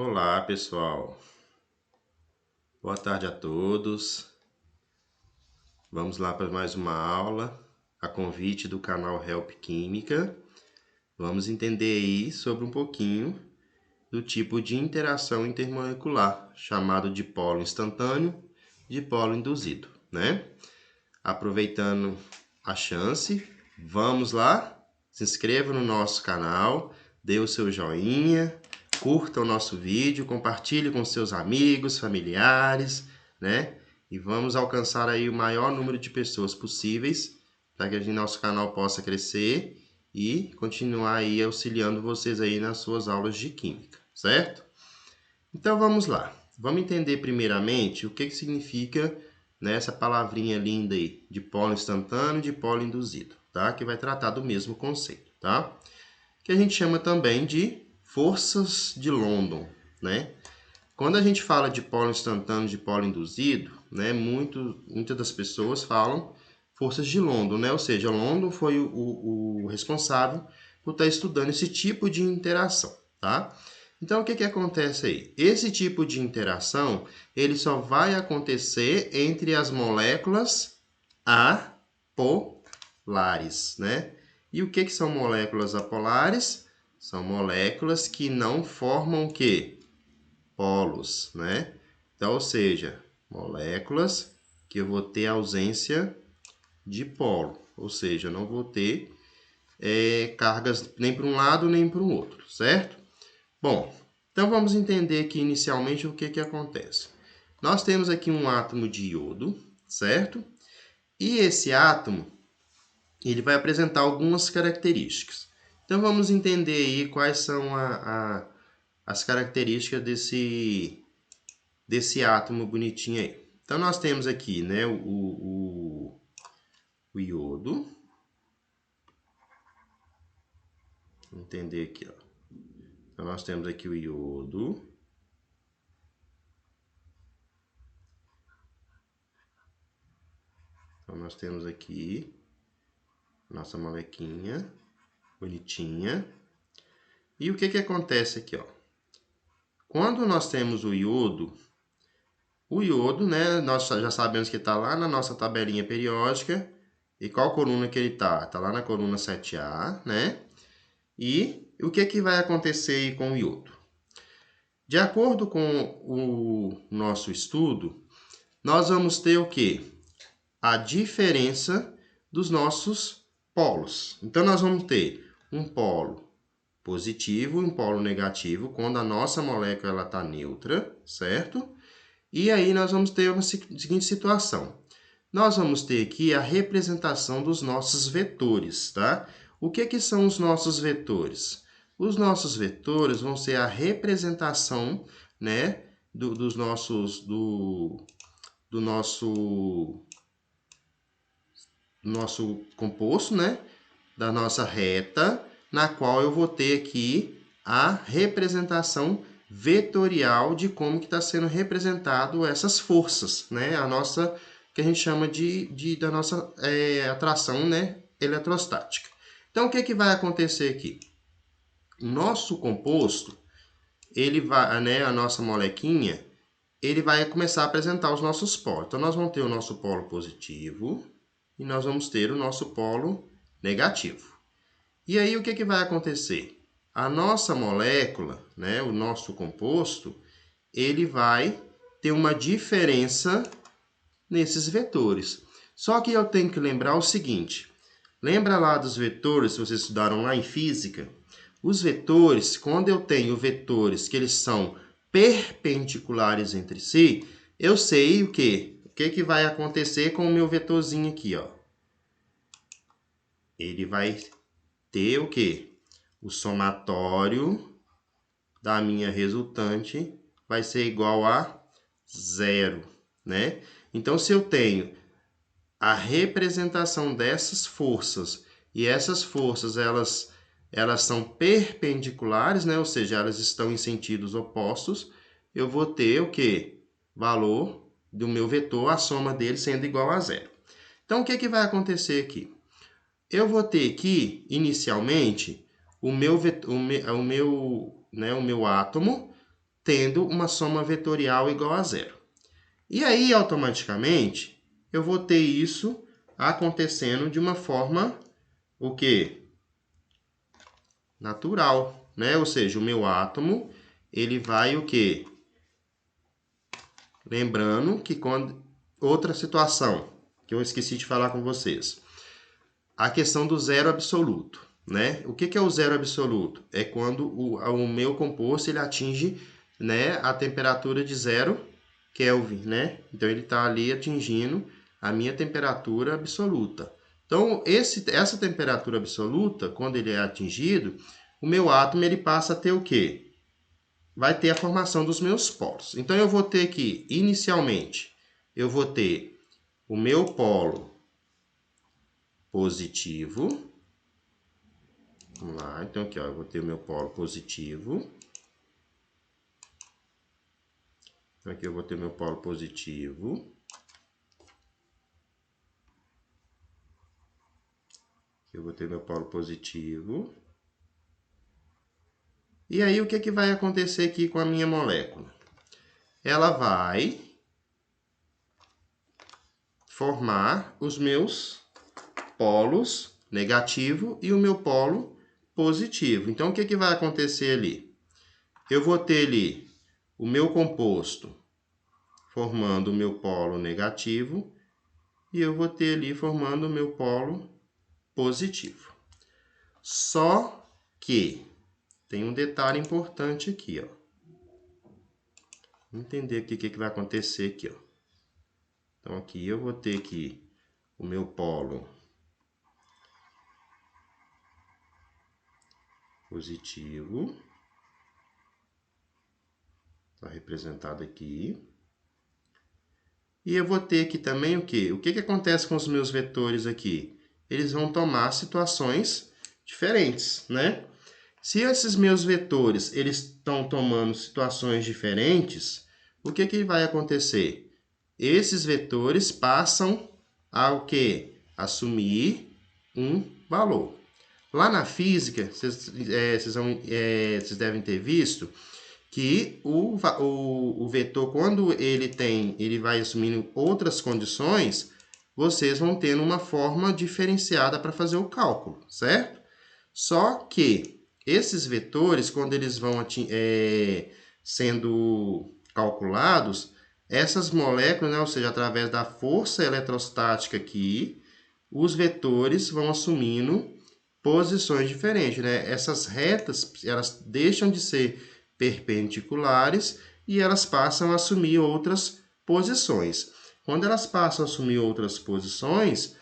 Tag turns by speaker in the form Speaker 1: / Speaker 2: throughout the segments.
Speaker 1: Olá, pessoal. Boa tarde a todos. Vamos lá para mais uma aula, a convite do canal Help Química. Vamos entender aí sobre um pouquinho do tipo de interação intermolecular, chamado de polo instantâneo, de polo induzido, né? Aproveitando a chance, vamos lá? Se inscreva no nosso canal, dê o seu joinha, curta o nosso vídeo, compartilhe com seus amigos, familiares, né? E vamos alcançar aí o maior número de pessoas possíveis para que nosso canal possa crescer e continuar aí auxiliando vocês aí nas suas aulas de química, certo? Então vamos lá. Vamos entender primeiramente o que significa, né, essa palavrinha linda aí de polo instantâneo e de polo induzido, tá? Que vai tratar do mesmo conceito, tá? Que a gente chama também de forças de London, né? Quando a gente fala de polo instantâneo e de polo induzido, né, muitas das pessoas falam forças de London, né? Ou seja, London foi o responsável por estar estudando esse tipo de interação, tá? Então, o que acontece aí? Esse tipo de interação, ele só vai acontecer entre as moléculas apolares, né? E o que são moléculas apolares? São moléculas que não formam o quê? Polos, né? Então, ou seja, moléculas que eu vou ter ausência de polo, ou seja, eu não vou ter cargas nem para um lado nem para o outro, certo? Bom, então vamos entender aqui inicialmente o que acontece. Nós temos aqui um átomo de iodo, certo? E esse átomo, ele vai apresentar algumas características. Então vamos entender aí quais são as características desse átomo bonitinho aí. Então nós temos aqui, né, o iodo. Vamos entender aqui, ó. Então nós temos aqui o iodo. Então nós temos aqui nossa molequinha bonitinha. E o que acontece aqui, ó? Quando nós temos o iodo, né, nós já sabemos que está lá na nossa tabelinha periódica. E qual coluna que ele está? Está lá na coluna 7A, né? E o que vai acontecer aí com o iodo? De acordo com o nosso estudo, nós vamos ter o quê? A diferença dos nossos polos. Então, nós vamos ter um polo positivo e um polo negativo quando a nossa molécula está neutra, certo? E aí nós vamos ter uma seguinte situação. Nós vamos ter aqui a representação dos nossos vetores, tá? O que são os nossos vetores? Os nossos vetores vão ser a representação, né, do nosso composto, né, da nossa reta, na qual eu vou ter aqui a representação vetorial de como que está sendo representado essas forças, né, a nossa, que a gente chama da nossa atração, né, eletrostática. Então, o que vai acontecer aqui? O nosso composto, ele vai, né, a nossa molequinha, ele vai começar a apresentar os nossos polos. Então, nós vamos ter o nosso polo positivo e nós vamos ter o nosso polo negativo. E aí, o que vai acontecer? A nossa molécula, né, o nosso composto, ele vai ter uma diferença nesses vetores. Só que eu tenho que lembrar o seguinte. Lembra lá dos vetores, se vocês estudaram lá em física? Os vetores, quando eu tenho vetores que eles são perpendiculares entre si, eu sei o quê? O que vai acontecer com o meu vetorzinho aqui, ó? Ele vai ter o quê? O somatório da minha resultante vai ser igual a 0, né? Então, se eu tenho a representação dessas forças e essas forças elas são perpendiculares, né? Ou seja, elas estão em sentidos opostos, eu vou ter o quê? Valor do meu vetor, a soma dele sendo igual a 0. Então, o que vai acontecer aqui? Eu vou ter aqui, inicialmente, o meu átomo tendo uma soma vetorial igual a zero. E aí, automaticamente, eu vou ter isso acontecendo de uma forma, o quê? Natural, né? Ou seja, o meu átomo, ele vai o quê? Lembrando que quando... Outra situação que eu esqueci de falar com vocês. A questão do zero absoluto, né? O que é o zero absoluto? É quando o meu composto ele atinge, né, a temperatura de 0 Kelvin, né? Então ele está ali atingindo a minha temperatura absoluta. Então essa temperatura absoluta, quando ele é atingido, o meu átomo ele passa a ter o quê? Vai ter a formação dos meus polos. Então eu vou ter que, inicialmente, eu vou ter o meu polo positivo. Vamos lá, então aqui ó, eu vou ter o meu polo positivo. Então aqui eu vou ter meu polo positivo. Aqui eu vou ter meu polo positivo. E aí o que vai acontecer aqui com a minha molécula? Ela vai formar os meus polos negativo e o meu polo positivo. Então o que vai acontecer ali? Eu vou ter ali o meu composto formando o meu polo negativo e eu vou ter ali formando o meu polo positivo. Só que tem um detalhe importante aqui, ó. Vamos entender o que vai acontecer aqui, ó. Então aqui eu vou ter aqui o meu polo positivo. Está representado aqui. E eu vou ter aqui também o quê? O que acontece com os meus vetores aqui? Eles vão tomar situações diferentes, né? Se esses meus vetores eles estão tomando situações diferentes, o que vai acontecer? Esses vetores passam a o quê? Assumir um valor. Lá na física, vocês devem ter visto que o vetor, quando ele vai assumindo outras condições, vocês vão tendo uma forma diferenciada para fazer o cálculo, certo? Só que esses vetores, quando eles vão sendo calculados, essas moléculas, né, ou seja, através da força eletrostática aqui, os vetores vão assumindo posições diferentes, né? Essas retas, elas deixam de ser perpendiculares e elas passam a assumir outras posições. Quando elas passam a assumir outras posições,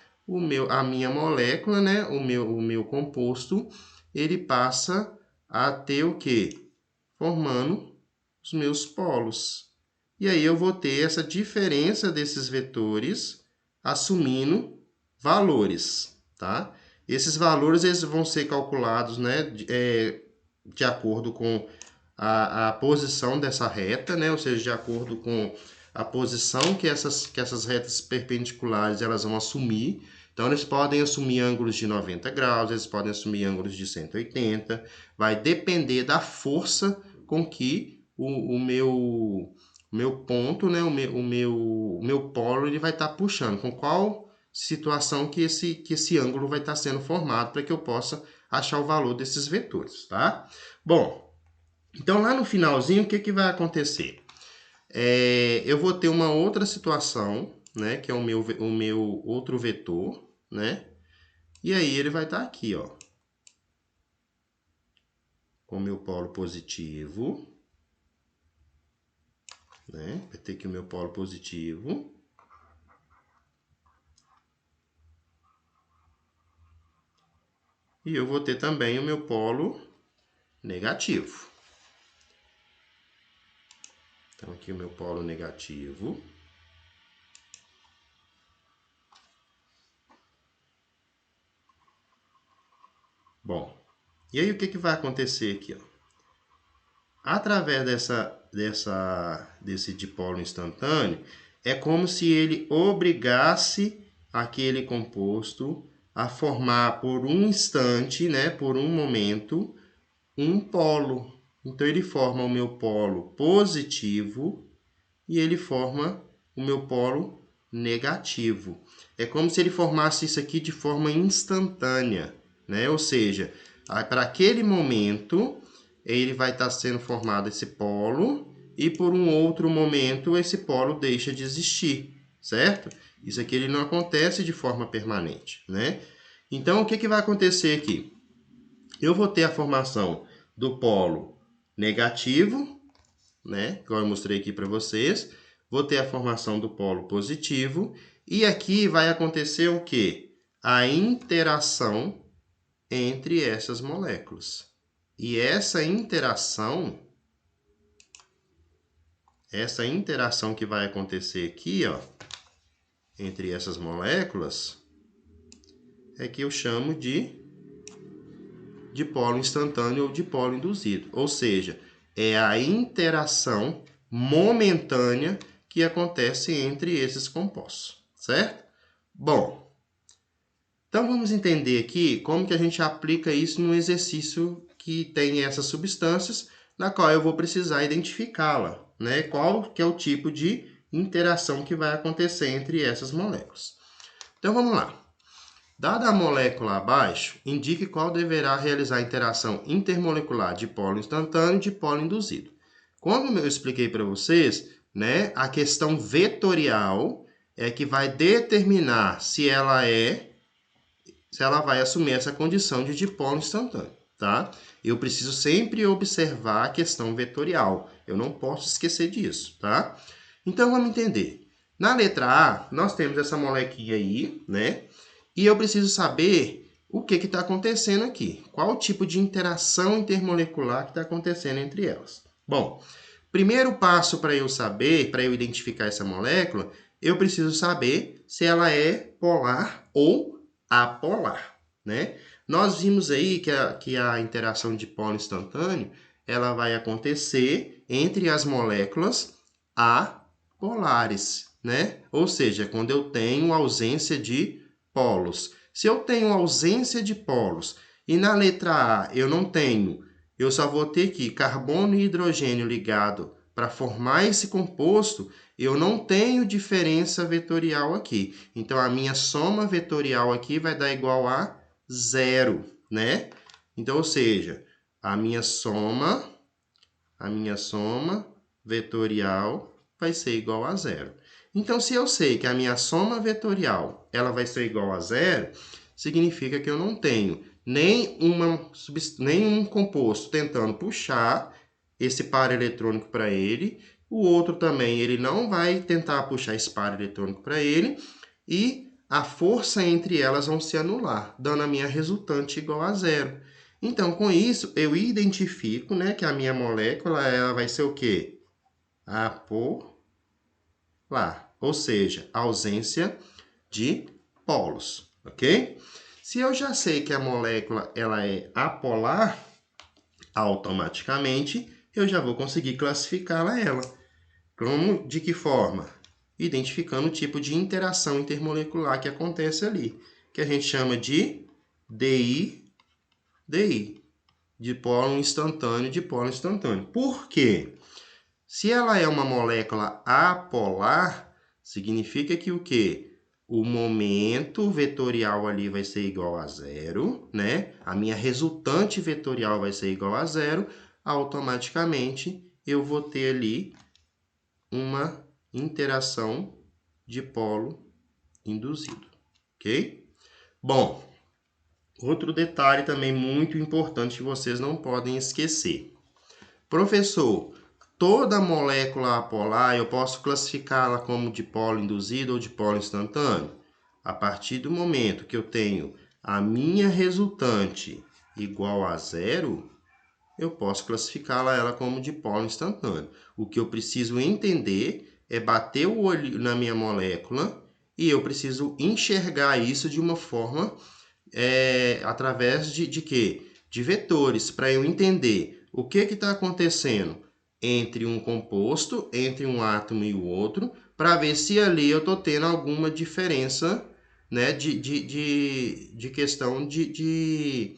Speaker 1: a minha molécula, né, o meu composto, ele passa a ter o quê? Formando os meus polos. E aí eu vou ter essa diferença desses vetores assumindo valores, tá? Esses valores eles vão ser calculados, né, de acordo com a posição dessa reta, né, ou seja, de acordo com a posição que essas retas perpendiculares elas vão assumir. Então, eles podem assumir ângulos de 90 graus, eles podem assumir ângulos de 180, vai depender da força com que o meu ponto, né, o meu polo, ele vai estar puxando, com qual situação que esse ângulo vai estar sendo formado para que eu possa achar o valor desses vetores, tá? Bom, então lá no finalzinho, o que vai acontecer? Eu vou ter uma outra situação, né, que é o meu outro vetor, né? E aí ele vai estar aqui, ó, com o meu polo positivo, né? Vai ter aqui o meu polo positivo. E eu vou ter também o meu polo negativo. Então, aqui o meu polo negativo. Bom, e aí o que vai acontecer aqui, ó? Através desse dipolo instantâneo, é como se ele obrigasse aquele composto a formar por um instante, né, por um momento, um polo. Então, ele forma o meu polo positivo e ele forma o meu polo negativo. É como se ele formasse isso aqui de forma instantânea, né? Ou seja, para aquele momento, ele vai estar sendo formado esse polo e por um outro momento esse polo deixa de existir, certo? Isso aqui ele não acontece de forma permanente, né? Então, o que vai acontecer aqui? Eu vou ter a formação do polo negativo, né? Igual eu mostrei aqui para vocês. Vou ter a formação do polo positivo. E aqui vai acontecer o quê? A interação entre essas moléculas. E essa interação que vai acontecer aqui, ó, entre essas moléculas, é que eu chamo de polo instantâneo ou de polo induzido. Ou seja, é a interação momentânea que acontece entre esses compostos, certo? Bom, então vamos entender aqui como que a gente aplica isso no exercício que tem essas substâncias, na qual eu vou precisar identificá-la, né? Qual que é o tipo de interação que vai acontecer entre essas moléculas. Então vamos lá. Dada a molécula abaixo, indique qual deverá realizar a interação intermolecular de polo instantâneo e de polo induzido. Como eu expliquei para vocês, né, a questão vetorial é que vai determinar se ela vai assumir essa condição de dipolo instantâneo, tá? Eu preciso sempre observar a questão vetorial. Eu não posso esquecer disso, tá? Então vamos entender. Na letra A, nós temos essa molequinha aí, né? E eu preciso saber o que está acontecendo aqui. Qual o tipo de interação intermolecular que está acontecendo entre elas. Bom, primeiro passo para eu saber, para eu identificar essa molécula, eu preciso saber se ela é polar ou apolar, né? Nós vimos aí que a interação de polo instantâneo, ela vai acontecer entre as moléculas apolares, né? Ou seja, quando eu tenho ausência de polos. Se eu tenho ausência de polos e na letra A eu não tenho, eu só vou ter aqui carbono e hidrogênio ligado para formar esse composto, eu não tenho diferença vetorial aqui. Então, a minha soma vetorial aqui vai dar igual a 0, né? Então, ou seja, a minha soma vetorial vai ser igual a 0. Então, se eu sei que a minha soma vetorial ela vai ser igual a 0, significa que eu não tenho nenhum composto tentando puxar esse par eletrônico para ele, o outro também ele não vai tentar puxar esse par eletrônico para ele, e a força entre elas vão se anular, dando a minha resultante igual a 0. Então, com isso, eu identifico, né, que a minha molécula ela vai ser o quê? Apolar, ou seja, ausência de polos, ok? Se eu já sei que a molécula ela é apolar, automaticamente eu já vou conseguir classificá-la ela. Como, de que forma? Identificando o tipo de interação intermolecular que acontece ali, que a gente chama de DI, dipolo instantâneo, dipolo instantâneo. Por quê? Se ela é uma molécula apolar, significa que o quê? O momento vetorial ali vai ser igual a 0, né? A minha resultante vetorial vai ser igual a 0, automaticamente eu vou ter ali uma interação de polo induzido, ok? Bom, outro detalhe também muito importante que vocês não podem esquecer. Professor, toda molécula apolar eu posso classificá-la como dipolo induzido ou dipolo instantâneo? A partir do momento que eu tenho a minha resultante igual a 0, eu posso classificá-la ela como dipolo instantâneo. O que eu preciso entender é bater o olho na minha molécula e eu preciso enxergar isso de uma forma através de quê? De vetores, para eu entender o que está acontecendo entre um composto, entre um átomo e o outro, para ver se ali eu estou tendo alguma diferença, né, de questão de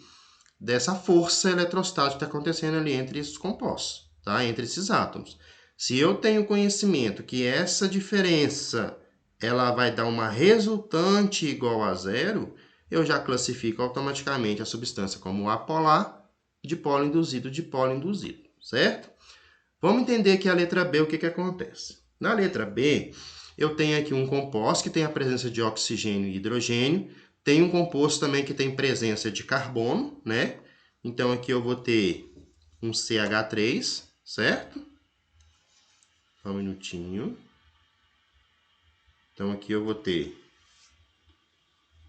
Speaker 1: dessa força eletrostática que está acontecendo ali entre esses compostos, tá? Entre esses átomos. Se eu tenho conhecimento que essa diferença ela vai dar uma resultante igual a zero, eu já classifico automaticamente a substância como apolar, dipolo induzido, dipolo induzido, certo? Vamos entender aqui a letra B, o que acontece. Na letra B, eu tenho aqui um composto que tem a presença de oxigênio e hidrogênio, tem um composto também que tem presença de carbono, né? Então, aqui eu vou ter um CH3, certo? Só um minutinho. Então, aqui eu vou ter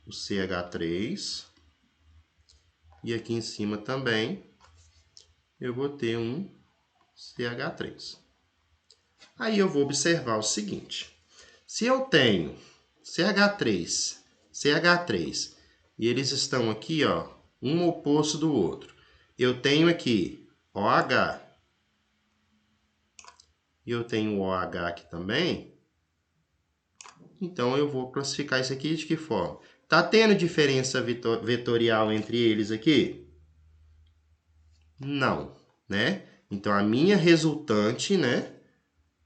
Speaker 1: o CH3. E aqui em cima também eu vou ter um CH3. Aí eu vou observar o seguinte. Se eu tenho CH3, CH3, e eles estão aqui, ó, um oposto do outro. Eu tenho aqui OH, e eu tenho OH aqui também. Então, eu vou classificar isso aqui de que forma? Tá tendo diferença vetorial entre eles aqui? Não, né? Então, a minha resultante, né?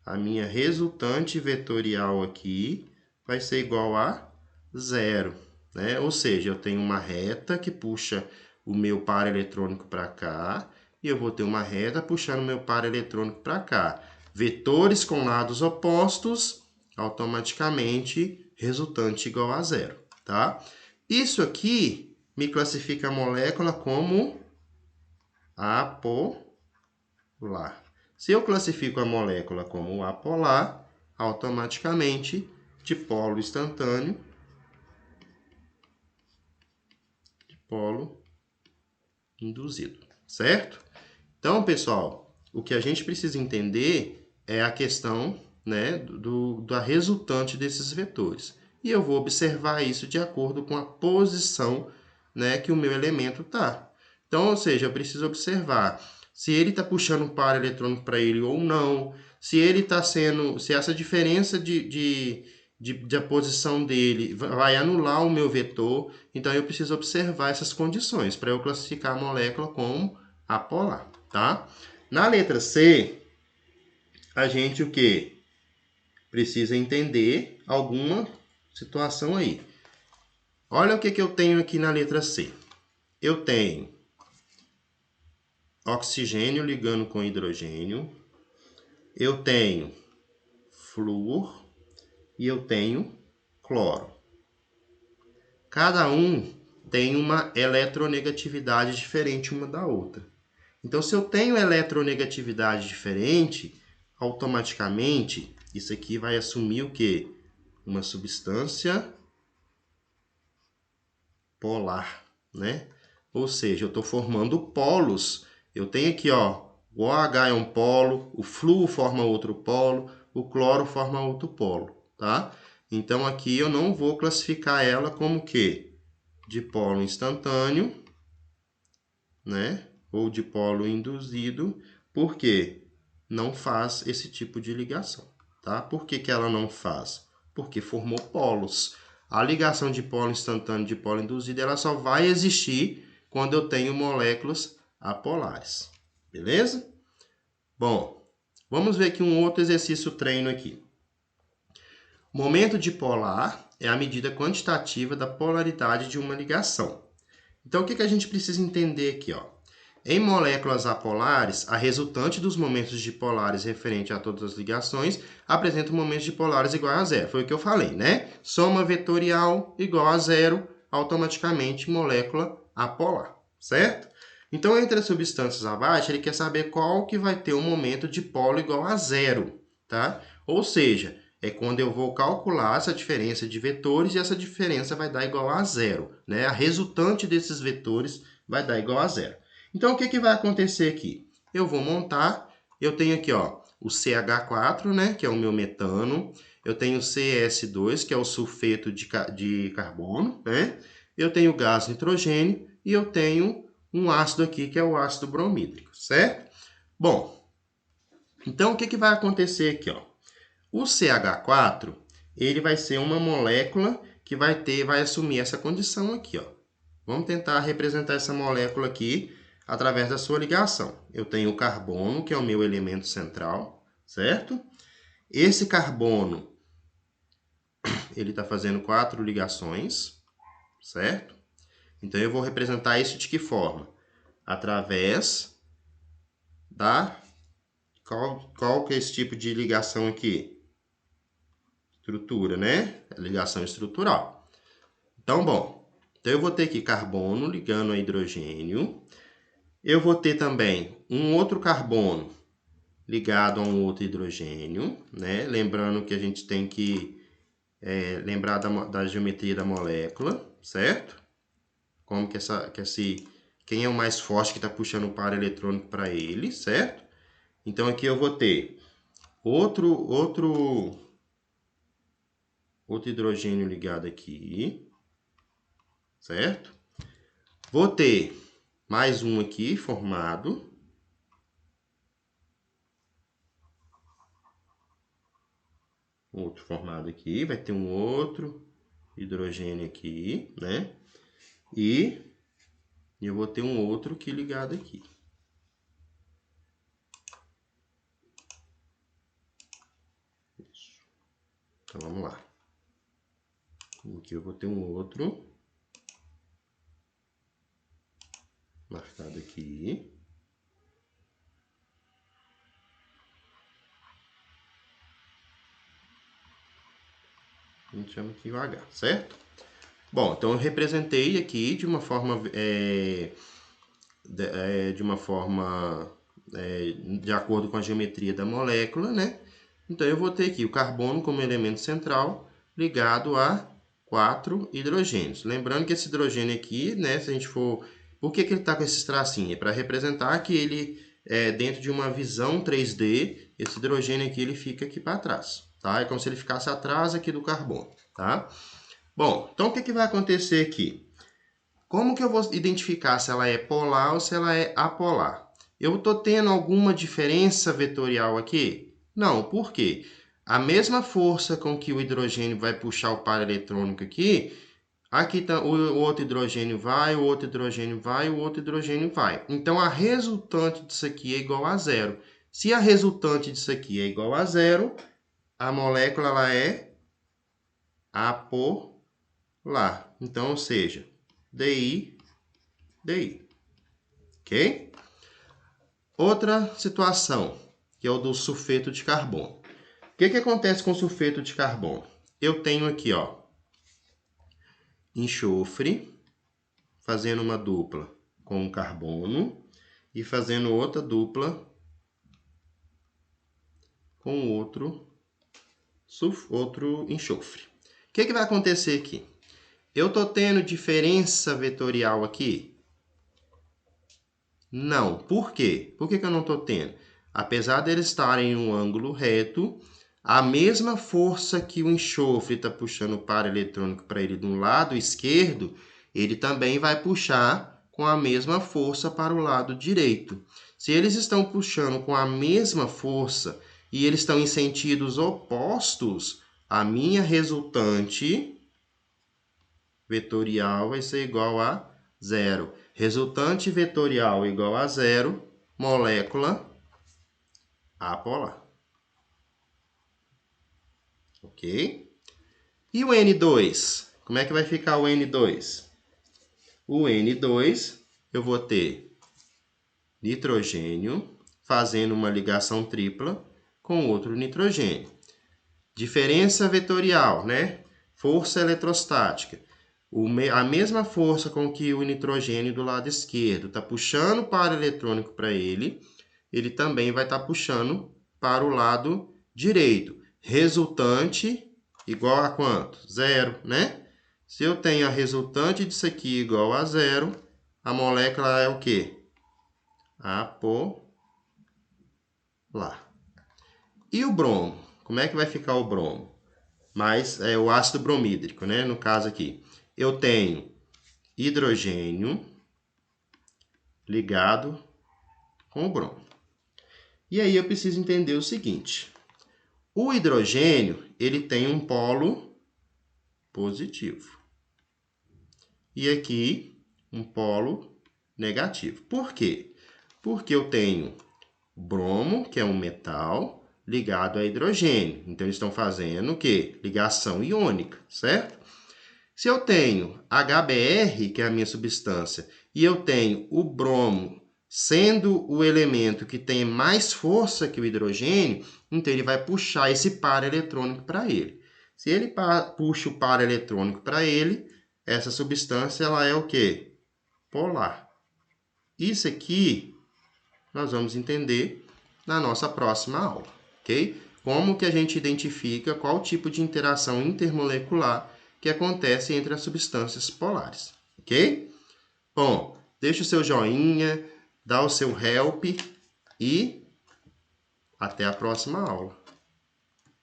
Speaker 1: A minha resultante vetorial aqui vai ser igual a zero, né? Ou seja, eu tenho uma reta que puxa o meu par eletrônico para cá e eu vou ter uma reta puxando o meu par eletrônico para cá. Vetores com lados opostos, automaticamente resultante igual a zero, tá? Isso aqui me classifica a molécula como apolar. Se eu classifico a molécula como apolar, automaticamente dipolo instantâneo, dipolo induzido, certo? Então, pessoal, o que a gente precisa entender é a questão, né, da resultante desses vetores. E eu vou observar isso de acordo com a posição, né, que o meu elemento está. Então, ou seja, eu preciso observar se ele está puxando um par eletrônico para ele ou não, se ele está sendo, se essa diferença da posição dele vai anular o meu vetor. Então, eu preciso observar essas condições para eu classificar a molécula como apolar, tá? Na letra C, a gente o quê? Precisa entender alguma situação aí. Olha o que eu tenho aqui na letra C. Eu tenho oxigênio ligando com hidrogênio. Eu tenho flúor e eu tenho cloro. Cada um tem uma eletronegatividade diferente uma da outra. Então, se eu tenho eletronegatividade diferente, automaticamente isso aqui vai assumir o quê? Uma substância polar, né? Ou seja, eu estou formando polos. Eu tenho aqui, ó, o OH é um polo, o flúor forma outro polo, o cloro forma outro polo, tá? Então, aqui eu não vou classificar ela como o quê? Dipolo instantâneo, né? Ou dipolo induzido, porque não faz esse tipo de ligação, tá? Por que ela não faz? Porque formou polos. A ligação de polo instantâneo e de polo induzido, ela só vai existir quando eu tenho moléculas apolares, beleza? Bom, vamos ver aqui um outro exercício treino aqui. Momento dipolar é a medida quantitativa da polaridade de uma ligação. Então, o que a gente precisa entender aqui, ó? Em moléculas apolares, a resultante dos momentos dipolares referente a todas as ligações apresenta momentos dipolares igual a zero. Foi o que eu falei, né? Soma vetorial igual a zero, automaticamente molécula apolar, certo? Então, entre as substâncias abaixo, ele quer saber qual que vai ter um momento dipolo igual a zero, tá? Ou seja, é quando eu vou calcular essa diferença de vetores e essa diferença vai dar igual a zero, né? A resultante desses vetores vai dar igual a zero. Então, o que vai acontecer aqui? Eu vou montar, eu tenho aqui, ó, o CH4, né, que é o meu metano. Eu tenho o CS2, que é o sulfeto de carbono, né? Eu tenho o gás nitrogênio e eu tenho um ácido aqui, que é o ácido bromídrico, certo? Bom, então, o que vai acontecer aqui, ó? O CH4, ele vai ser uma molécula que vai assumir essa condição aqui, ó. Vamos tentar representar essa molécula aqui através da sua ligação. Eu tenho o carbono, que é o meu elemento central, certo? Esse carbono, ele está fazendo 4 ligações, certo? Então, eu vou representar isso de que forma? Através da... Qual que é esse tipo de ligação aqui? Estrutura, né? Ligação estrutural. Então, bom, então eu vou ter aqui carbono ligando a hidrogênio. Eu vou ter também um outro carbono ligado a um outro hidrogênio, né? Lembrando que a gente tem que lembrar da geometria da molécula, certo? Como que quem é o mais forte que está puxando o par eletrônico para ele, certo? Então aqui eu vou ter outro hidrogênio ligado aqui, certo? Vou ter mais um aqui formado. Outro formado aqui, vai ter um outro hidrogênio aqui, né? E eu vou ter um outro aqui ligado aqui. Isso. Então vamos lá. Aqui eu vou ter um outro marcado aqui. A gente chama aqui o H, certo? Bom, então eu representei aqui de uma forma de acordo com a geometria da molécula, né? Então eu vou ter aqui o carbono como elemento central ligado a 4 hidrogênios. Lembrando que esse hidrogênio aqui, né, se a gente for... Por que ele está com esses tracinhos? É para representar que ele, dentro de uma visão 3D, esse hidrogênio aqui ele fica aqui para trás, tá? É como se ele ficasse atrás aqui do carbono, tá? Bom, então o que vai acontecer aqui? Como que eu vou identificar se ela é polar ou se ela é apolar? Eu estou tendo alguma diferença vetorial aqui? Não, por quê? A mesma força com que o hidrogênio vai puxar o par eletrônico aqui, aqui tá, o outro hidrogênio vai, o outro hidrogênio vai, o outro hidrogênio vai. Então, a resultante disso aqui é igual a zero. Se a resultante disso aqui é igual a zero, a molécula ela é apolar. Então, ou seja, DI. Ok? Outra situação, que é o do sulfeto de carbono. O que acontece com o sulfeto de carbono? Eu tenho aqui, ó, enxofre, fazendo uma dupla com carbono e fazendo outra dupla com outro enxofre. O que vai acontecer aqui? Eu estou tendo diferença vetorial aqui? Não. Por quê? Por que eu não estou tendo? Apesar de eles estarem em um ângulo reto, a mesma força que o enxofre está puxando o par eletrônico para ele do lado esquerdo, ele também vai puxar com a mesma força para o lado direito. Se eles estão puxando com a mesma força e eles estão em sentidos opostos, a minha resultante vetorial vai ser igual a zero. Resultante vetorial igual a zero, molécula apolar. Ok? E o N2? Como é que vai ficar o N2? O N2, eu vou ter nitrogênio fazendo uma ligação tripla com outro nitrogênio. Diferença vetorial, né? Força eletrostática. A mesma força com que o nitrogênio do lado esquerdo está puxando o par eletrônico para ele, ele também vai estar puxando para o lado direito. Resultante igual a quanto? Zero, né? Se eu tenho a resultante disso aqui igual a zero, a molécula é o quê? Apolar. E o bromo? Como é que vai ficar o bromo? Mas é o ácido bromídrico, né? No caso aqui, eu tenho hidrogênio ligado com o bromo. E aí eu preciso entender o seguinte: o hidrogênio ele tem um polo positivo. E aqui um polo negativo. Por quê? Porque eu tenho bromo, que é um metal, ligado a hidrogênio. Então, eles estão fazendo o quê? Ligação iônica, certo? Se eu tenho HBr, que é a minha substância, e eu tenho o bromo sendo o elemento que tem mais força que o hidrogênio, então ele vai puxar esse par eletrônico para ele. Se ele puxa o par eletrônico para ele, essa substância ela é o quê? Polar. Isso aqui nós vamos entender na nossa próxima aula, ok? Como que a gente identifica qual tipo de interação intermolecular que acontece entre as substâncias polares, ok? Bom, deixa o seu joinha, dá o seu help e até a próxima aula.